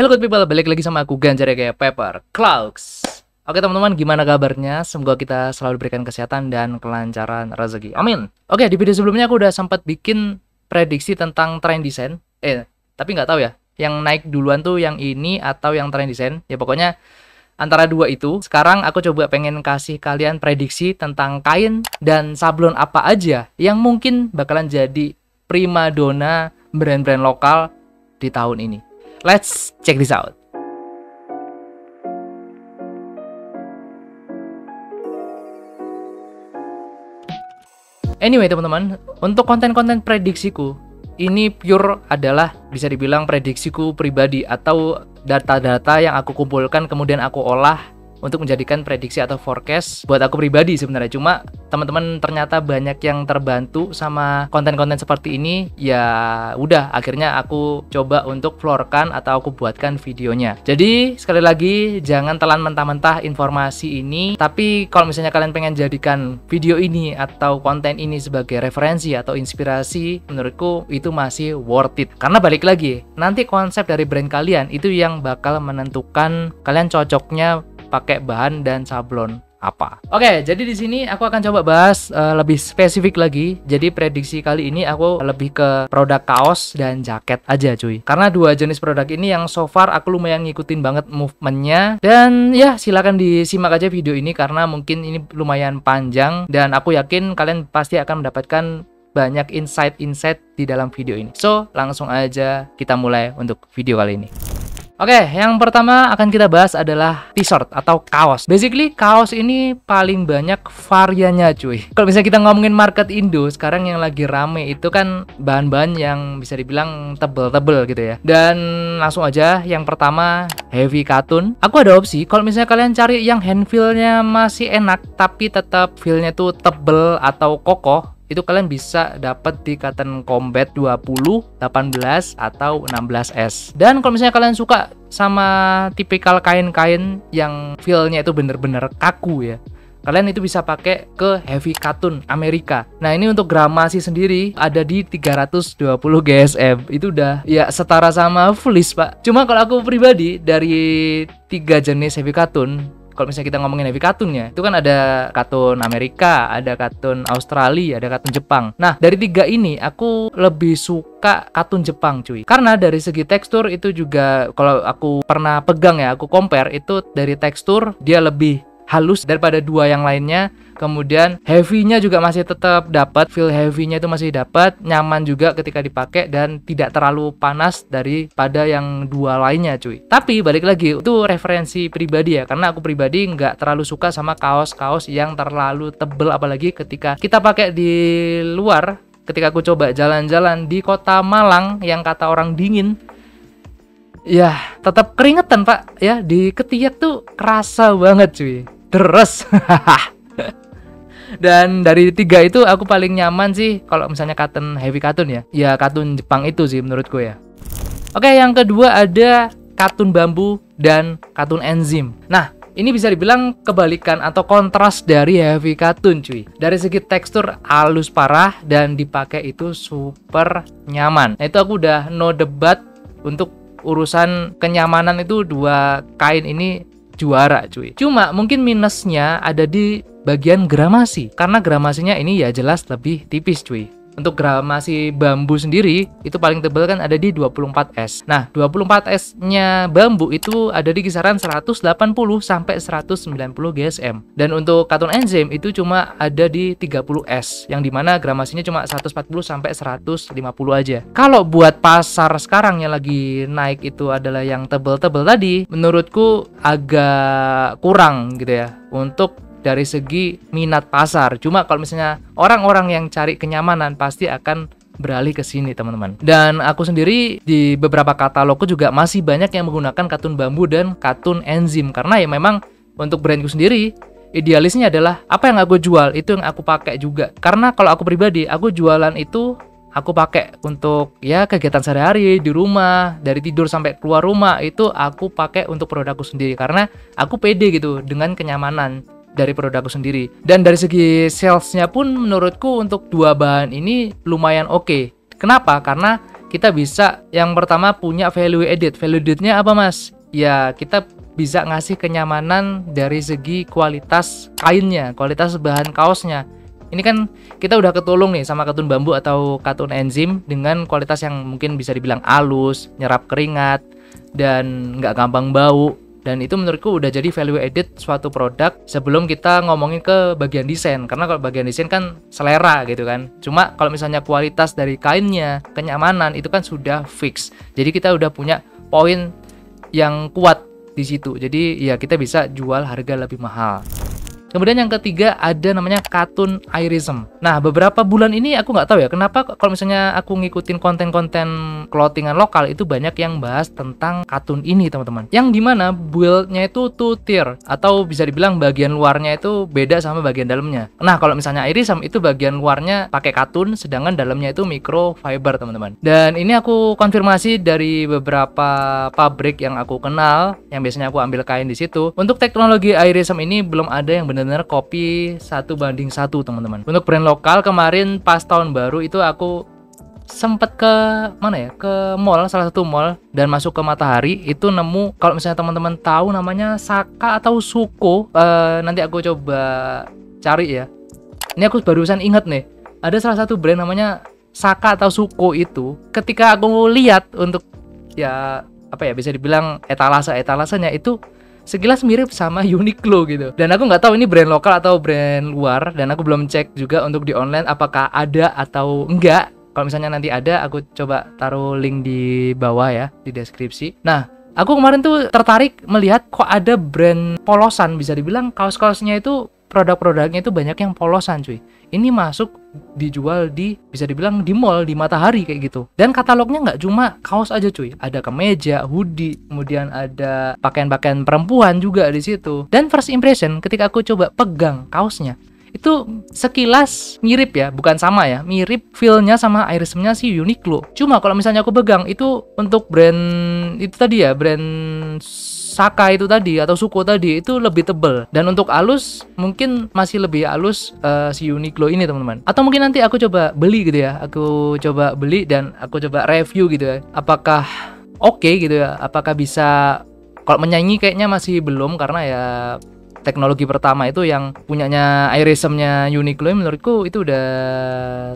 Hello good people, balik lagi sama aku Ganjar ya kayak Pepper Clouds. Oke teman-teman, gimana kabarnya? Semoga kita selalu diberikan kesehatan dan kelancaran rezeki. Amin. Oke, di video sebelumnya aku udah sempat bikin prediksi tentang trend desain. Tapi nggak tahu ya, yang naik duluan tuh yang ini atau yang trend desain. Ya pokoknya antara dua itu. Sekarang aku coba pengen kasih kalian prediksi tentang kain dan sablon apa aja yang mungkin bakalan jadi primadona brand-brand lokal di tahun ini. Let's check this out. Anyway teman-teman, untuk konten-konten prediksiku, ini pure adalah bisa dibilang prediksiku pribadi atau data-data yang aku kumpulkan kemudian aku olah untuk menjadikan prediksi atau forecast buat aku pribadi sebenarnya. Cuma teman-teman ternyata banyak yang terbantu sama konten-konten seperti ini. Ya udah, akhirnya aku coba untuk floorkan atau aku buatkan videonya. Jadi sekali lagi jangan telan mentah-mentah informasi ini. Tapi kalau misalnya kalian pengen jadikan video ini atau konten ini sebagai referensi atau inspirasi, menurutku itu masih worth it. Karena balik lagi, nanti konsep dari brand kalian itu yang bakal menentukan kalian cocoknya pakai bahan dan sablon apa. Oke, jadi di sini aku akan coba bahas lebih spesifik lagi. Jadi prediksi kali ini aku lebih ke produk kaos dan jaket aja cuy. Karena dua jenis produk ini yang so far aku lumayan ngikutin banget movementnya. Dan ya silakan disimak aja video ini karena mungkin ini lumayan panjang dan aku yakin kalian pasti akan mendapatkan banyak insight-insight di dalam video ini. So, langsung aja kita mulai untuk video kali ini. Oke, yang pertama akan kita bahas adalah t-shirt atau kaos. Basically, kaos ini paling banyak variannya cuy. Kalau misalnya kita ngomongin market Indo, sekarang yang lagi rame itu kan bahan-bahan yang bisa dibilang tebel-tebel gitu ya. Dan langsung aja, yang pertama heavy cotton. Aku ada opsi, kalau misalnya kalian cari yang hand feel-nya masih enak, tapi tetap feel-nya tuh tebel atau kokoh, itu kalian bisa dapat di Cotton Combat 20, 18, atau 16S. Dan kalau misalnya kalian suka sama tipikal kain-kain yang feel-nya itu bener-bener kaku ya, kalian itu bisa pakai ke heavy cotton Amerika. Nah ini untuk gramasi sendiri ada di 320 GSM. Itu udah ya setara sama fleece pak. Cuma kalau aku pribadi dari 3 jenis heavy cotton, kalau misalnya kita ngomongin heavy cotton-nya, itu kan ada cotton Amerika, ada cotton Australia, ada cotton Jepang. Nah, dari 3 ini aku lebih suka cotton Jepang, cuy. Karena dari segi tekstur itu juga kalau aku pernah pegang ya, aku compare itu dari tekstur dia lebih halus daripada 2 yang lainnya. Kemudian heavy-nya juga masih tetap dapat, feel heavy-nya itu masih dapat, nyaman juga ketika dipakai dan tidak terlalu panas daripada yang 2 lainnya cuy. Tapi balik lagi, itu referensi pribadi ya, karena aku pribadi nggak terlalu suka sama kaos-kaos yang terlalu tebel, apalagi ketika kita pakai di luar. Ketika aku coba jalan-jalan di kota Malang yang kata orang dingin, ya tetap keringetan pak ya, di ketiak tuh kerasa banget cuy, deres. Dan dari 3 itu aku paling nyaman sih kalau misalnya cotton heavy cotton ya cotton Jepang itu sih menurutku ya. Oke, yang kedua ada cotton bambu dan cotton enzim. Nah ini bisa dibilang kebalikan atau kontras dari heavy cotton cuy. Dari segi tekstur halus parah dan dipakai itu super nyaman. Nah itu aku udah no debat, untuk urusan kenyamanan itu 2 kain ini juara cuy. Cuma mungkin minusnya ada di bagian gramasi, karena gramasinya ini ya jelas lebih tipis cuy. Untuk gramasi bambu sendiri itu paling tebal kan ada di 24S. Nah 24S nya bambu itu ada di kisaran 180 sampai 190 GSM. Dan untuk cotton enzim itu cuma ada di 30S, yang dimana gramasinya cuma 140 sampai 150 aja. Kalau buat pasar sekarang yang lagi naik itu adalah yang tebel-tebel tadi, menurutku agak kurang gitu ya untuk dari segi minat pasar. Cuma kalau misalnya orang-orang yang cari kenyamanan pasti akan beralih ke sini teman-teman. Dan aku sendiri di beberapa katalogku juga masih banyak yang menggunakan cotton bambu dan cotton enzim, karena ya memang untuk brandku sendiri idealisnya adalah apa yang aku jual itu yang aku pakai juga. Karena kalau aku pribadi, aku jualan itu aku pakai untuk ya kegiatan sehari-hari di rumah, dari tidur sampai keluar rumah itu aku pakai untuk produkku sendiri, karena aku pede gitu dengan kenyamanan dari produkku sendiri. Dan dari segi salesnya pun menurutku untuk 2 bahan ini lumayan oke. Kenapa? Karena kita bisa yang pertama punya value added. Value added-nya apa, Mas? Ya, kita bisa ngasih kenyamanan dari segi kualitas kainnya, kualitas bahan kaosnya. Ini kan kita udah ketulung nih sama katun bambu atau katun enzim dengan kualitas yang mungkin bisa dibilang halus, nyerap keringat, dan nggak gampang bau. Dan itu menurutku udah jadi value added suatu produk sebelum kita ngomongin ke bagian desain. Karena kalau bagian desain kan selera gitu kan. Cuma kalau misalnya kualitas dari kainnya, kenyamanan itu kan sudah fix. Jadi kita udah punya poin yang kuat di situ. Jadi ya kita bisa jual harga lebih mahal. Kemudian yang ketiga ada namanya katun irism. Nah, beberapa bulan ini aku nggak tahu ya kenapa kalau misalnya aku ngikutin konten-konten clothingan lokal itu banyak yang bahas tentang katun ini, teman-teman. Yang dimana build-nya itu two tier atau bisa dibilang bagian luarnya itu beda sama bagian dalamnya. Nah, kalau misalnya irism itu bagian luarnya pakai katun, sedangkan dalamnya itu microfiber, teman-teman. Dan ini aku konfirmasi dari beberapa pabrik yang aku kenal, yang biasanya aku ambil kain di situ. Untuk teknologi irism ini belum ada yang benar copy 1:1, teman-teman. Untuk brand lokal kemarin pas tahun baru itu aku sempet ke mana ya, ke mall, salah satu mall, dan masuk ke Matahari itu nemu, kalau misalnya teman-teman tahu namanya Saka atau Suko, nanti aku coba cari ya. Ini aku barusan inget nih, ada salah satu brand namanya Saka atau Suko. Itu ketika aku lihat untuk ya apa ya, bisa dibilang etalasenya itu sekilas mirip sama Uniqlo gitu. Dan aku nggak tahu ini brand lokal atau brand luar, dan aku belum cek juga untuk di online apakah ada atau enggak. Kalau misalnya nanti ada, aku coba taruh link di bawah ya, di deskripsi. Nah, aku kemarin tuh tertarik melihat kok ada brand polosan, bisa dibilang kaos-kaosnya itu produk-produknya itu banyak yang polosan, cuy. Ini masuk dijual di, bisa dibilang di mall, di Matahari kayak gitu. Dan katalognya nggak cuma kaos aja, cuy. Ada kemeja, hoodie, kemudian ada pakaian-pakaian perempuan juga di situ. Dan first impression ketika aku coba pegang kaosnya, itu sekilas mirip ya, bukan sama ya, mirip feel-nya sama irismnya si Uniqlo. Cuma kalau misalnya aku pegang itu untuk brand itu tadi ya, brand Saka itu tadi atau Suko tadi itu lebih tebel, dan untuk halus mungkin masih lebih halus si Uniqlo ini, teman-teman. Atau mungkin nanti aku coba beli gitu ya, aku coba beli dan aku coba review gitu ya, apakah oke gitu ya, apakah bisa. Kalau menyanyi kayaknya masih belum, karena ya teknologi pertama itu yang punyanya irismnya Uniqlo menurutku itu udah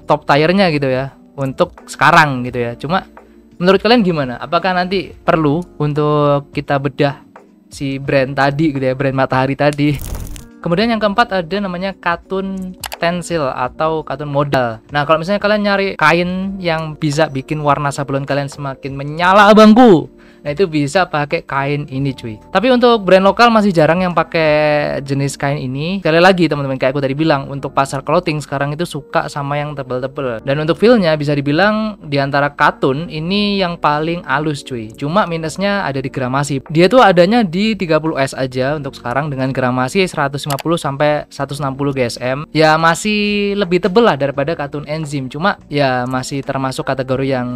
top tiernya gitu ya untuk sekarang gitu ya. Cuma menurut kalian gimana? Apakah nanti perlu untuk kita bedah si brand tadi gitu ya, brand Matahari tadi? Kemudian yang keempat ada namanya katun tensil atau katun modal. Nah, kalau misalnya kalian nyari kain yang bisa bikin warna sablon kalian semakin menyala abangku, nah itu bisa pakai kain ini, cuy. Tapi untuk brand lokal masih jarang yang pakai jenis kain ini. Sekali lagi teman-teman, kayak aku tadi bilang, untuk pasar clothing sekarang itu suka sama yang tebel-tebel. Dan untuk feel-nya bisa dibilang di antara katun ini yang paling halus, cuy. Cuma minusnya ada di gramasi. Dia tuh adanya di 30S aja untuk sekarang dengan gramasi 150 sampai 160 GSM. Ya masih lebih tebel lah daripada katun enzim. Cuma ya masih termasuk kategori yang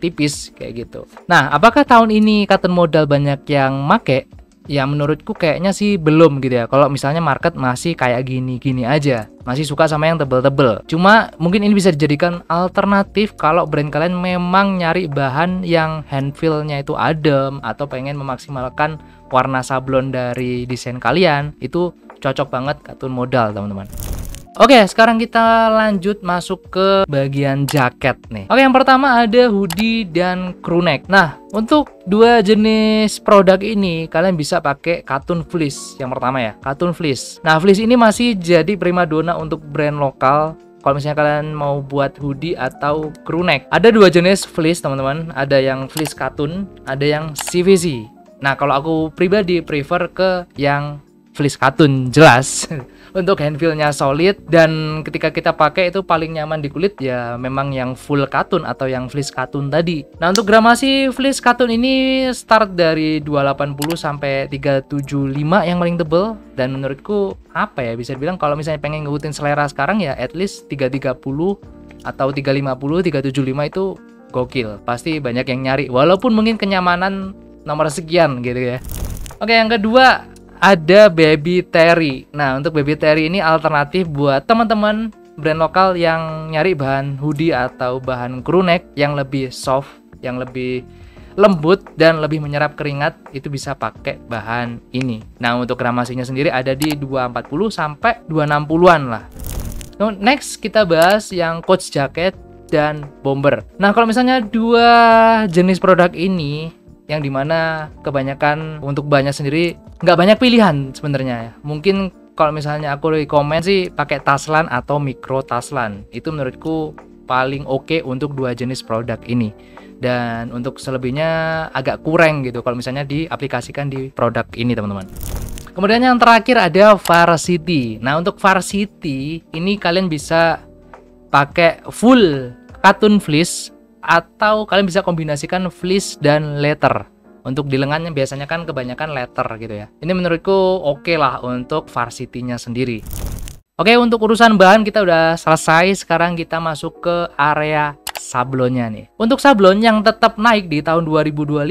tipis kayak gitu. Nah, apakah tahun ini katun modal banyak yang make? Ya menurutku kayaknya sih belum gitu ya. Kalau misalnya market masih kayak gini-gini aja, masih suka sama yang tebel-tebel. Cuma mungkin ini bisa dijadikan alternatif kalau brand kalian memang nyari bahan yang hand feel-nya itu adem, atau pengen memaksimalkan warna sablon dari desain kalian. Itu cocok banget katun modal, teman-teman. Oke, sekarang kita lanjut masuk ke bagian jaket nih. Oke, yang pertama ada hoodie dan crew neck. Nah, untuk dua jenis produk ini kalian bisa pakai katun fleece. Yang pertama ya, katun fleece. Nah, fleece ini masih jadi primadona untuk brand lokal. Kalau misalnya kalian mau buat hoodie atau crew neck, ada dua jenis fleece, teman-teman. Ada yang fleece katun, ada yang CVC. Nah, kalau aku pribadi prefer ke yang fleece katun, jelas. Untuk hand feel-nya solid, dan ketika kita pakai itu paling nyaman di kulit ya memang yang full katun atau yang fleece katun tadi. Nah, untuk gramasi fleece katun ini start dari 280 sampai 375 yang paling tebel, dan menurutku apa ya, bisa dibilang kalau misalnya pengen ngikutin selera sekarang ya at least 330 atau 350, 375 itu gokil. Pasti banyak yang nyari, walaupun mungkin kenyamanan nomor sekian gitu ya. Oke, yang kedua ada Baby Terry. Nah, untuk Baby Terry ini alternatif buat teman-teman brand lokal yang nyari bahan hoodie atau bahan crew neck yang lebih soft, yang lebih lembut dan lebih menyerap keringat, itu bisa pakai bahan ini. Nah, untuk gramasinya sendiri ada di 240 sampai 260-an lah. Nah, next kita bahas yang coach jacket dan bomber. Nah, kalau misalnya dua jenis produk ini, yang dimana kebanyakan untuk bahannya sendiri nggak banyak pilihan sebenarnya ya. Mungkin kalau misalnya aku rekomend sih pakai Taslan atau Micro Taslan. Itu menurutku paling oke untuk dua jenis produk ini. Dan untuk selebihnya agak kurang gitu kalau misalnya diaplikasikan di produk ini, teman-teman. Kemudian yang terakhir ada Varsity. Nah, untuk Varsity ini kalian bisa pakai full cotton fleece atau kalian bisa kombinasikan fleece dan leather. Untuk di lengannya biasanya kan kebanyakan leather gitu ya. Ini menurutku oke lah untuk Varsity-nya sendiri. Oke, untuk urusan bahan kita udah selesai. Sekarang kita masuk ke area sablonnya nih. Untuk sablon yang tetap naik di tahun 2025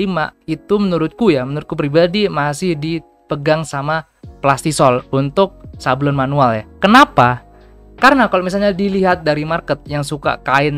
itu menurutku pribadi masih dipegang sama Plastisol untuk sablon manual ya. Kenapa? Karena kalau misalnya dilihat dari market yang suka kain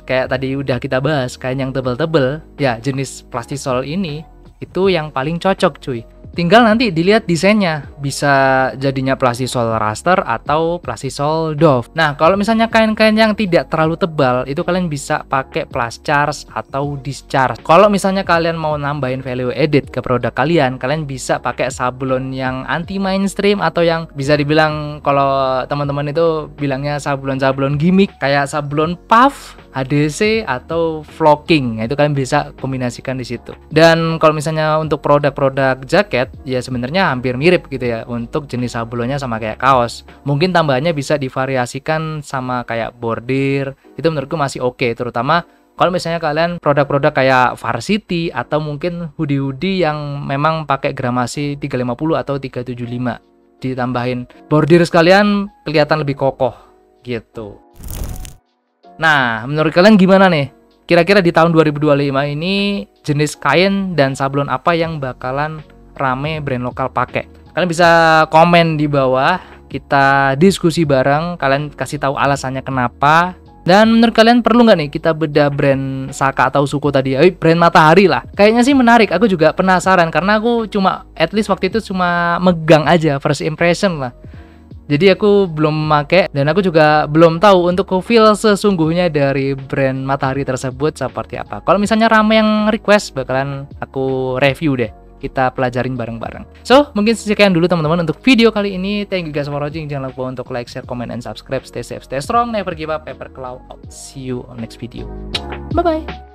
kayak tadi udah kita bahas, kain yang tebel-tebel, ya jenis Plastisol ini itu yang paling cocok cuy. Tinggal nanti dilihat desainnya, bisa jadinya Plastisol raster atau Plastisol doff. Nah, kalau misalnya kain-kain yang tidak terlalu tebal, itu kalian bisa pakai Plascharge atau Discharge. Kalau misalnya kalian mau nambahin value edit ke produk kalian bisa pakai sablon yang anti mainstream atau yang bisa dibilang kalau teman-teman itu bilangnya sablon-sablon gimmick kayak sablon puff, HDC atau flocking. Nah, itu kalian bisa kombinasikan di situ. Dan kalau misalnya untuk produk-produk jaket ya sebenarnya hampir mirip gitu ya untuk jenis sablonnya sama kayak kaos. Mungkin tambahannya bisa divariasikan sama kayak bordir. Itu menurutku masih oke, terutama kalau misalnya kalian produk-produk kayak Varsity atau mungkin hoodie-hoodie yang memang pakai gramasi 350 atau 375. Ditambahin bordir sekalian kelihatan lebih kokoh gitu. Nah, menurut kalian gimana nih? Kira-kira di tahun 2025 ini jenis kain dan sablon apa yang bakalan rame brand lokal pakai? Kalian bisa komen di bawah, kita diskusi bareng, kalian kasih tahu alasannya kenapa. Dan menurut kalian perlu nggak nih kita bedah brand Saka atau Suko tadi? Brand Matahari lah. Kayaknya sih menarik, aku juga penasaran karena aku at least waktu itu cuma megang aja first impression lah. Jadi aku belum pakai dan aku juga belum tahu untuk feel sesungguhnya dari brand Matahari tersebut seperti apa. Kalau misalnya ramai yang request bakalan aku review deh. Kita pelajarin bareng-bareng. So, mungkin sekian dulu teman-teman untuk video kali ini. Thank you guys for watching. Jangan lupa untuk like, share, comment, and subscribe. Stay safe, stay strong, never give up, paper cloud out. See you on next video. Bye-bye.